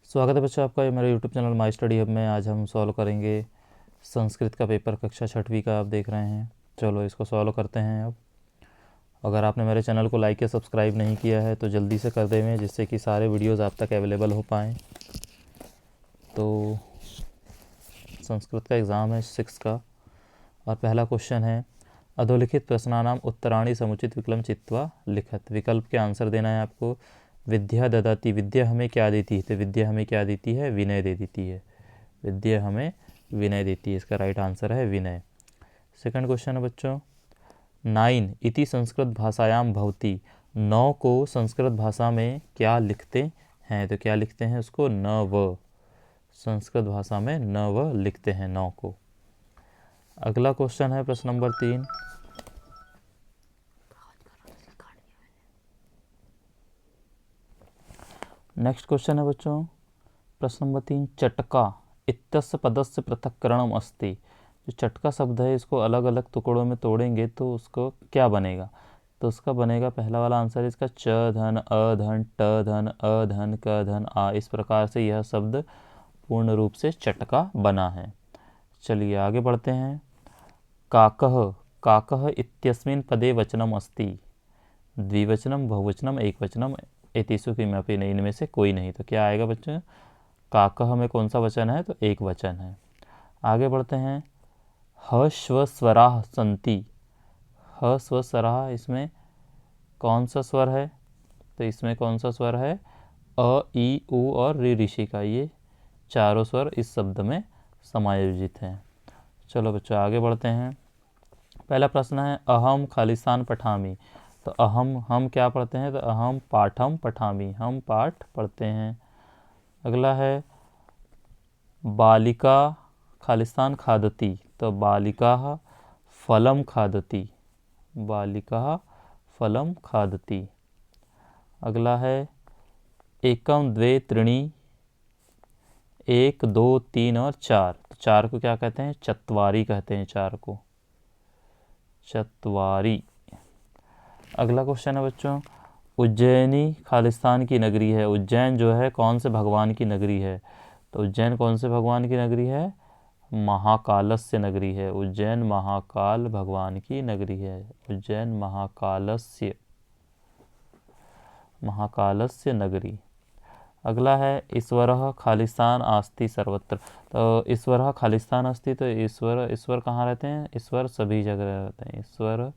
स्वागत है बच्चों आपका ये मेरे YouTube channel my study hub में। आज हम सॉल्व करेंगे संस्कृत का पेपर कक्षा 6वीं का। आप देख रहे हैं, चलो इसको सॉल्व करते हैं। अब अगर आपने मेरे चैनल को लाइक या सब्सक्राइब नहीं किया है तो जल्दी से कर देवें, जिससे कि सारे वीडियोज़ आप तक अवेलेबल हो पाएँ। तो संस्कृत का एग्ज़ाम है 6 का और पहला क्वेश्चन है अधोलिखित प्रश्नानाम उत्तराणि समुचित विकल्प चित्वा लिखत। विकल्प के आंसर देना है आपको। विद्या ददाती, विद्या हमें क्या देती है? तो विद्या हमें क्या देती है? विनय दे देती है। विद्या हमें विनय देती है, इसका राइट आंसर है विनय। सेकंड क्वेश्चन है बच्चों, 9 इति संस्कृत भाषायाम भवति। 9 को संस्कृत भाषा में क्या लिखते हैं? तो क्या लिखते हैं उसको? न व। संस्कृत भाषा में न व लिखते हैं 9 को। अगला क्वेश्चन है प्रश्न नंबर 3। नेक्स्ट क्वेश्चन है बच्चों प्रश्न नंबर 3, चटका इत्यस्य पदस्य पृथक्करणम अस्ति। जो चटका शब्द है इसको अलग अलग टुकड़ों में तोड़ेंगे तो उसको क्या बनेगा? तो उसका बनेगा, पहला वाला आंसर इसका च धन अ धन ट धन अ धन क धन आ। इस प्रकार से यह शब्द पूर्ण रूप से चटका बना है। चलिए आगे बढ़ते हैं। काकः, काकः इत्यस्मिन् पदे वचनम अस्ति। द्विवचनम, बहुवचनम, एकवचनम, एतेषु किमपि न, इनमें से कोई नहीं। तो क्या आएगा बच्चों? काकः में कौन सा वचन है? तो एक वचन है। आगे बढ़ते हैं। ह श्व स्वराः सन्ति। ह स्व स्वराः, इसमें कौन सा स्वर है? तो इसमें कौन सा स्वर है? अ, ई, उ और ऋ ऋषि का, ये चारों स्वर इस शब्द में समायोजित हैं। चलो बच्चों आगे बढ़ते हैं। पहला प्रश्न है अहम खालिस्तान पठामी। तो अहम, हम क्या पढ़ते हैं? तो अहम पाठम पठामी, हम पाठ पढ़ते हैं। अगला है बालिका खालिस्तान खादती। तो बालिका फलम खादती, बालिका फलम खादती। अगला है एकम द्वे त्रीणि, 1 2 3 और 4। तो 4 को क्या कहते हैं? चत्वारी कहते हैं 4 को, चत्वारी। अगला क्वेश्चन है बच्चों, उज्जैनी खालिस्तान की नगरी है। उज्जैन जो है कौन से भगवान की नगरी है? तो उज्जैन कौन से भगवान की नगरी है? महाकालस्य नगरी है। उज्जैन महाकाल भगवान की नगरी है। उज्जैन महाकालस्य, महाकालस्य नगरी। अगला है ईश्वरः खालिस्तान आस्ति सर्वत्र। तो ईश्वरः खालिस्तान अस्ति, तो ईश्वर, ईश्वर कहाँ रहते हैं? ईश्वर सभी जगह रहते हैं। ईश्वर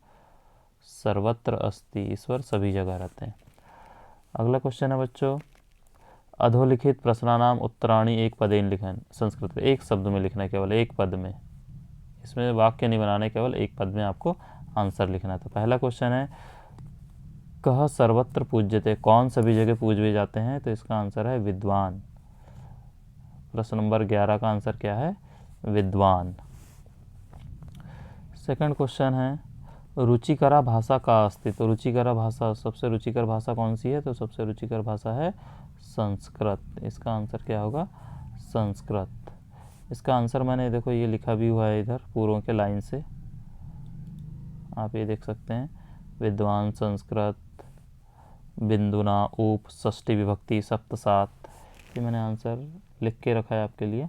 सर्वत्र अस्ति, ईश्वर सभी जगह रहते हैं। अगला क्वेश्चन है बच्चों, अधोलिखित प्रश्नानाम उत्तराणि एक पदेन लिखन। संस्कृत में एक शब्द में लिखना है, केवल एक पद में, इसमें वाक्य नहीं बनाने, केवल एक पद में आपको आंसर लिखना है। तो पहला क्वेश्चन है कह सर्वत्र पूज्यते। कौन सभी जगह पूजे जाते हैं? तो इसका आंसर है विद्वान। प्रश्न नंबर 11 का आंसर क्या है? विद्वान। सेकंड क्वेश्चन है रुचिकरा भाषा का अस्ति। तो रुचिकरा भाषा, सबसे रुचिकर भाषा कौन सी है? तो सबसे रुचिकर भाषा है संस्कृत। इसका आंसर क्या होगा? संस्कृत। इसका आंसर मैंने, देखो ये लिखा भी हुआ है इधर पूर्वों के लाइन से, आप ये देख सकते हैं। विद्वान संस्कृत, बिंदुना, उप, षष्ठी विभक्ति, सप्त, सात। ये मैंने आंसर लिख के रखा है आपके लिए।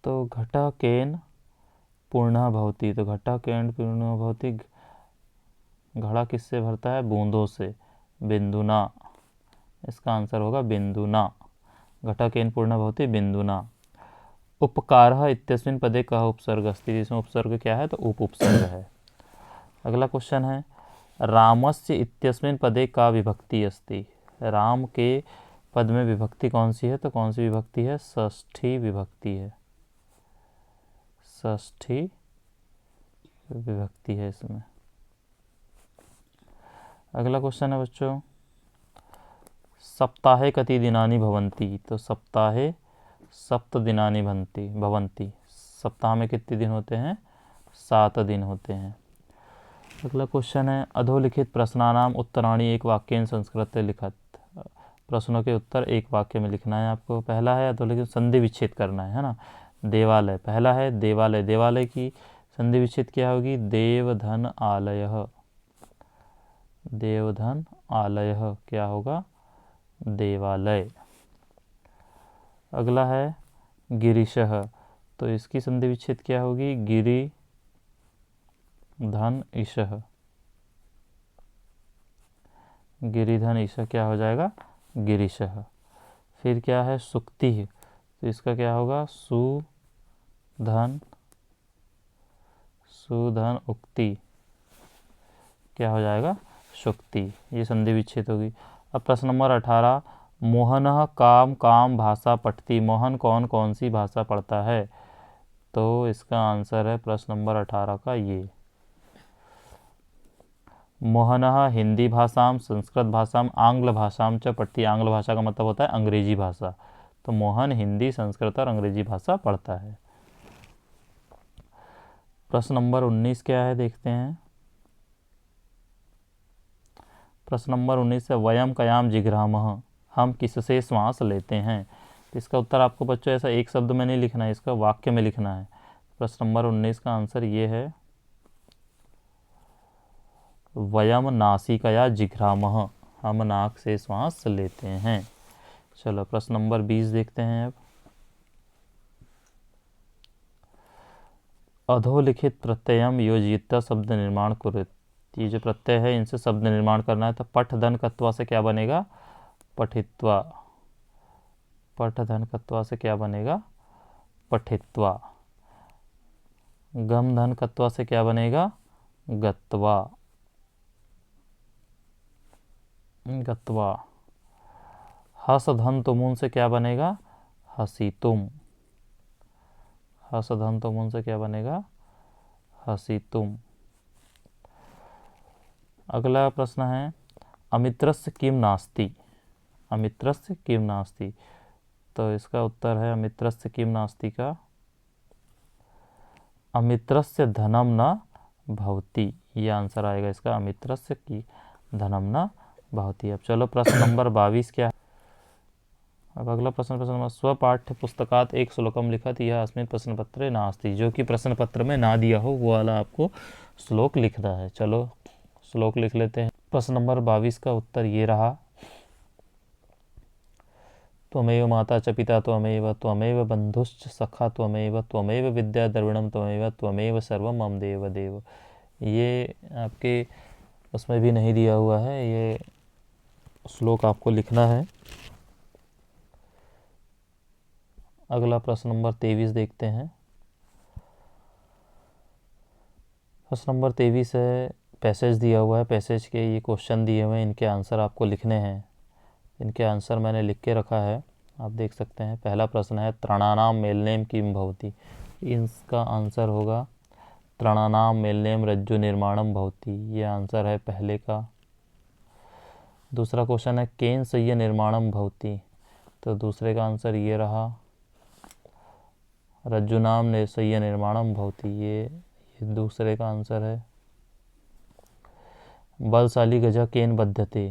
तो घटकेन पूर्णः भवति। तो घटकेन पूर्णः भवति, घड़ा किससे भरता है? बूंदों से। बिंदुना, इसका आंसर होगा बिंदुना। घटकेन पूर्णः भवति बिंदुना। उपकारः इत्यस्मिन् पदे कः उपसर्ग अस्ति। इसमें उपसर्ग क्या है? तो उप उपसर्ग है। अगला क्वेश्चन है रामस्य इत्यस्मिन् पदे का विभक्ति अस्ति। राम के पद में विभक्ति कौन सी है? तो कौन सी विभक्ति है? षष्ठी विभक्ति है। षष्ठी विभक्ति है इसमें। अगला क्वेश्चन है बच्चों, सप्ताहे कति दिनानि भवन्ति। तो सप्ताहे सप्त दिनानि भवन्ति। सप्ताह में कितने दिन होते हैं? 7 दिन होते हैं। अगला क्वेश्चन है अधोलिखित प्रश्नानाम उत्तराणि एक वाक्येन संस्कृत लिखत। प्रश्नों के उत्तर एक वाक्य में लिखना है आपको। पहला है अधोलिखित, संधि विच्छेद करना है ना। देवालय, पहला है देवालय। देवालय की संधि विच्छेद क्या होगी? देवधन आलयः, देवधन आलयः क्या होगा? देवालय। अगला है गिरीशः, तो इसकी संधि विच्छेद क्या होगी? गिरि धन ईशः, गिरिधन ईशः क्या हो जाएगा? गिरीशः। फिर क्या है? सुक्ति, तो इसका क्या होगा? सुधन, सुधन उक्ति क्या हो जाएगा? सुक्ति। ये संधि विच्छेद होगी। अब प्रश्न नंबर 18, मोहनः काम काम भाषा पठती, मोहन कौन कौन सी भाषा पढ़ता है? तो इसका आंसर है प्रश्न नंबर 18 का ये। मोहनः हिंदी भाषाम, संस्कृत भाषाम, आंग्ल भाषाम च पढ़ती, आंग्ल भाषा का मतलब होता है अंग्रेजी भाषा, तो मोहन हिंदी, संस्कृत और अंग्रेजी भाषा पढ़ता है। प्रश्न नंबर 19 क्या है देखते हैं। प्रश्न नंबर 19 है वयम कयाम जिघ्रामः, हम किससे श्वास लेते हैं? तो इसका उत्तर आपको बच्चों ऐसा एक शब्द में नहीं लिखना है, इसका वाक्य में लिखना है। प्रश्न नंबर 19 का आंसर ये है वयम नासिकया जिघ्रामः, हम नाक से श्वास लेते हैं। चलो प्रश्न नंबर 20 देखते हैं अब। अधोलिखित प्रत्ययम योजित शब्द निर्माण कुरुत, ये जो प्रत्यय है इनसे शब्द निर्माण करना है। तो पठ धन कत्वा से क्या बनेगा? पठित्वा, पठ धन कत्वा से क्या बनेगा? पठित्वा। गम धन कत्वा से क्या बनेगा? गत्वा, गत्वा। हस धन तुमुन से क्या बनेगा? हसीतुम, हस धन तुमुन से क्या बनेगा? हसीतुम। अगला प्रश्न है अमित्रस्य किम नास्ति, अमित्रस्य किम नास्ति, तो इसका उत्तर है अमित्रस्य किम नास्ति का अमित्रस्य धनम न भवति, ये आंसर आएगा इसका, अमित्रस्य की धनम न भवति। अब चलो प्रश्न नंबर 22 क्या है। अब अगला प्रश्न नंबर स्वपाठ्य पुस्तकात एक श्लोकम लिखत यह अस्मिन् प्रश्न पत्रे नास्ति, जो कि प्रश्न पत्र में ना दिया हो वो वाला आपको श्लोक लिखना है। चलो श्लोक लिख लेते हैं। प्रश्न नंबर 22 का उत्तर ये रहा, त्वमेव माता च पिता त्वमेव, त्वमेव बंधुश्च सखा त्वमेव, त्वमेव विद्या द्रविणम त्वमेव, त्वमेव सर्वम मम देव देव। ये आपके उसमें भी नहीं दिया हुआ है, ये श्लोक आपको लिखना है। अगला प्रश्न नंबर 23 देखते हैं। प्रश्न नंबर 23 है, पैसेज दिया हुआ है, पैसेज के ये क्वेश्चन दिए हुए हैं, इनके आंसर आपको लिखने हैं। इनके आंसर मैंने लिख के रखा है, आप देख सकते हैं। पहला प्रश्न है त्रणानाम मेलनेम किम भवति, इसका आंसर होगा त्रणानाम मेलनेम रज्जु निर्माणम भवति, ये आंसर है पहले का। दूसरा क्वेश्चन है केन सय्य निर्माणम भवति, तो दूसरे का आंसर ये रहा रज्जुनाम सय्य निर्माणम भवति, ये दूसरे का आंसर है। बलशाली गजा केन बध्यते,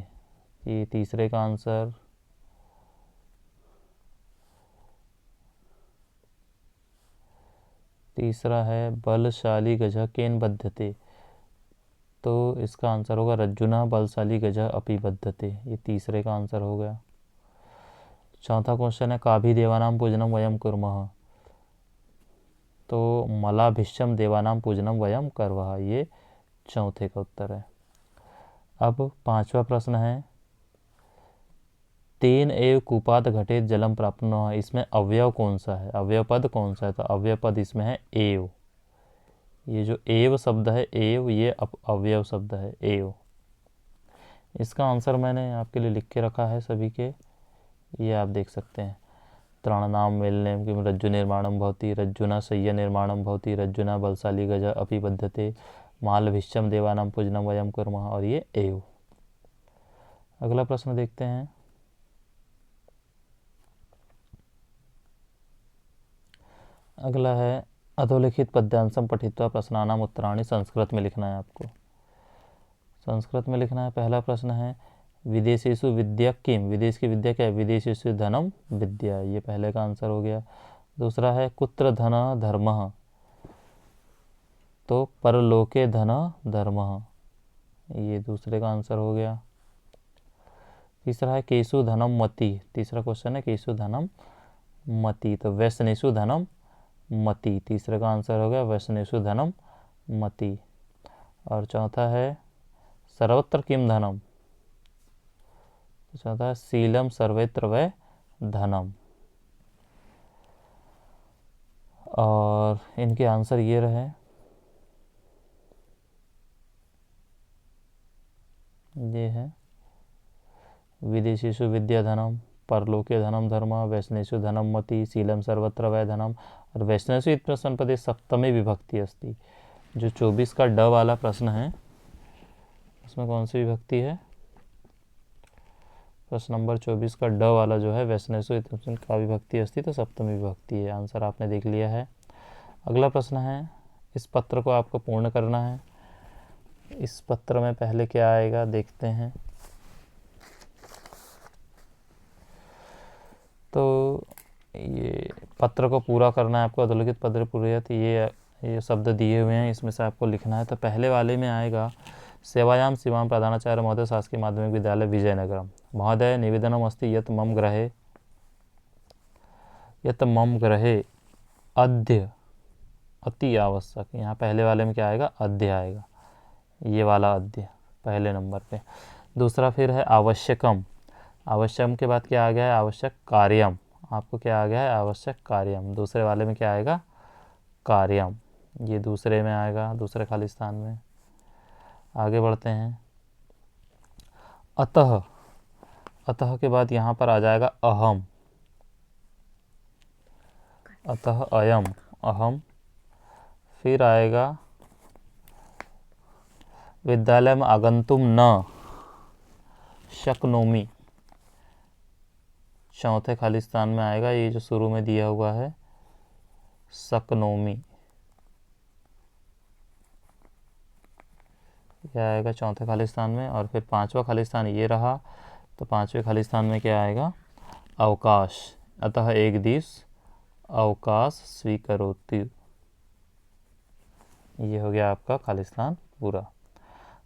ये तीसरे का आंसर। तीसरा है बलशाली गजा केन बध्यते, तो इसका आंसर होगा रज्जुना बलशाली गजा अपि बध्यते, ये तीसरे का आंसर हो गया। चौथा क्वेश्चन है काभी देवानाम पूजनम वयम कुर्मः, तो मलाभिष्यम देवानाम पूजनम वयम करवः, ये चौथे का उत्तर है। अब पांचवा प्रश्न है तेन एव कूपात घटे जलम प्राप्नुः, इसमें अवयव कौन सा है, अवयव पद कौन सा है, तो अवयव पद इसमें है एव। ये जो एव शब्द है एव, ये अवयव शब्द है एव। इसका आंसर मैंने आपके लिए लिख के रखा है सभी के, ये आप देख सकते हैं। त्राणानाम मेलनेम किम रज्जु निर्माणम भवति, रज्जुना सय्य निर्माणम भवति, रज्जुना बलशाली गजा अपि बध्यते, मालभिष्यम देवानाम पूजनम वयम कुर्मः, और ये एव। अगला प्रश्न देखते हैं। अगला है अधोलिखित पद्यांशम पठित्वा प्रश्नानाम उत्तराणि, संस्कृत में लिखना है आपको, संस्कृत में लिखना है। पहला प्रश्न है विदेशेषु विद्या किम, विदेश की विद्या क्या है, विदेशेषु धनम विद्या, ये पहले का आंसर हो गया। दूसरा है कुत्र धन धर्मः, तो परलोके धन धर्मः, ये दूसरे का आंसर हो गया। तीसरा है केशु धनम मति, तीसरा क्वेश्चन है केशु धनम मति, तो व्यसनेषु धनम मति, तीसरे का आंसर हो गया व्यसनेषु धनम मति। और चौथा है सर्वत्र किम धनम, तो चौथा है शीलम सर्वत्र वै धनम। और इनके आंसर ये रहे, ये है विदेशीषु विद्या धनम, परलोके धनम धर्म, वैष्णेषु धनम मति, शीलम सर्वत्र वै धनम। और वैष्णेषु इत प्रश्न पदे सप्तमी विभक्ति अस्ति, जो 24 का ड वाला प्रश्न है उसमें कौन सी विभक्ति है, प्रश्न नंबर 24 का ड वाला जो है वैष्णेषु इत प्रश्न का विभक्ति अस्ति, तो सप्तमी विभक्ति है। आंसर आपने देख लिया है। अगला प्रश्न है, इस पत्र को आपको पूर्ण करना है। इस पत्र में पहले क्या आएगा देखते हैं। तो ये पत्र को पूरा करना है आपको, अधोलिखित पत्र पूर्यत, ये शब्द दिए हुए हैं, इसमें से आपको लिखना है। तो पहले वाले में आएगा सेवायाम शिवाम प्रधानाचार्य महोदय शासकीय माध्यमिक विद्यालय विजयनगरम महोदय निवेदनम अस्ति यत् मम ग्रहे अद्य अति आवश्यक। यहाँ पहले वाले में क्या आएगा, अद्य आएगा, ये वाला अद्य पहले नंबर पे। दूसरा फिर है आवश्यकम, आवश्यकम के बाद क्या आ गया है, आवश्यक कार्यम, आपको क्या आ गया है, आवश्यक कार्यम। दूसरे वाले में क्या आएगा, कार्यम, ये दूसरे में आएगा, दूसरे खाली स्थान में। आगे बढ़ते हैं, अतः, अतः के बाद यहाँ पर आ जाएगा अहम, अतः अयम अहम। फिर आएगा विद्यालय में आगंतुम न शक्नोमी, चौथे खाली स्थान में आएगा ये जो शुरू में दिया हुआ है शक्नोमी, यह आएगा चौथे खाली स्थान में। और फिर पांचवा खाली स्थान ये रहा, तो पांचवे खाली स्थान में क्या आएगा, अवकाश, अतः एक दिवस अवकाश स्वीकरोति, ये हो गया आपका खाली स्थान पूरा।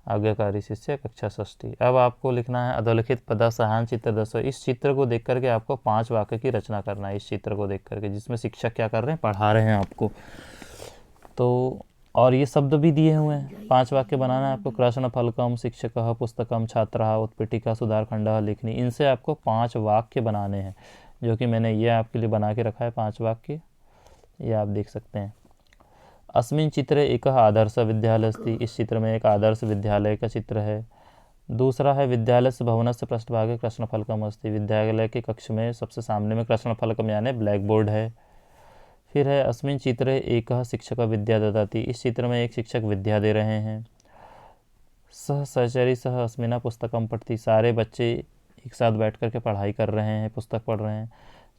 आज्ञाकारी शिष्य कक्षा षष्ठी। अब आपको लिखना है अधोलिखित पदा सहान चित्र दर्शो। इस चित्र को देख करके आपको 5 वाक्य की रचना करना है, इस चित्र को देख करके, जिसमें शिक्षक क्या कर रहे हैं, पढ़ा रहे हैं आपको। तो और ये शब्द भी दिए हुए हैं, 5 वाक्य बनाना है आपको। कृष्ण फलकम, शिक्षक, पुस्तकम, छात्र, उत्पीठिका, सुधारखंड, लेखनी, इनसे आपको 5 वाक्य बनाने हैं, जो कि मैंने ये आपके लिए बना के रखा है 5 वाक्य, ये आप देख सकते हैं। अस्मिन् चित्रे एक आदर्श विद्यालय अस्ति, इस चित्र में एक आदर्श विद्यालय का चित्र है। दूसरा है विद्यालय से भवन से पृष्ठभागे कृष्णफलकम अस्ति, विद्यालय के कक्ष में सबसे सामने में कृष्णफलकम यानी ब्लैक बोर्ड है। फिर है अस्मिन् चित्रे एक शिक्षक विद्या ददाति, इस चित्र में एक शिक्षक विद्या दे रहे हैं। सह सहचरी सह अस्मिना पुस्तकम पढ़ती, सारे बच्चे एक साथ बैठ करके पढ़ाई कर रहे हैं, पुस्तक पढ़ रहे हैं।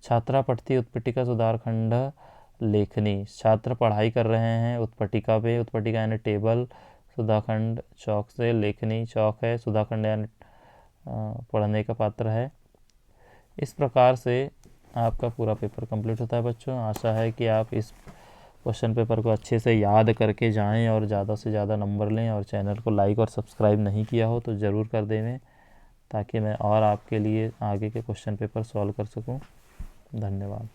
छात्रा पढ़ती उत्पीठिका सुधारखंड लेखनी, छात्र पढ़ाई कर रहे हैं उत्पीठिका पे, उत्पीठिका यानी टेबल, सुधाखंड चौक से, लेखनी चौक है, सुधाखंड यानी पढ़ने का पात्र है। इस प्रकार से आपका पूरा पेपर कंप्लीट होता है बच्चों। आशा है कि आप इस क्वेश्चन पेपर को अच्छे से याद करके जाएं और ज़्यादा से ज़्यादा नंबर लें। और चैनल को लाइक और सब्सक्राइब नहीं किया हो तो ज़रूर कर देवें, ताकि मैं और आपके लिए आगे के क्वेश्चन पेपर सॉल्व कर सकूं। धन्यवाद।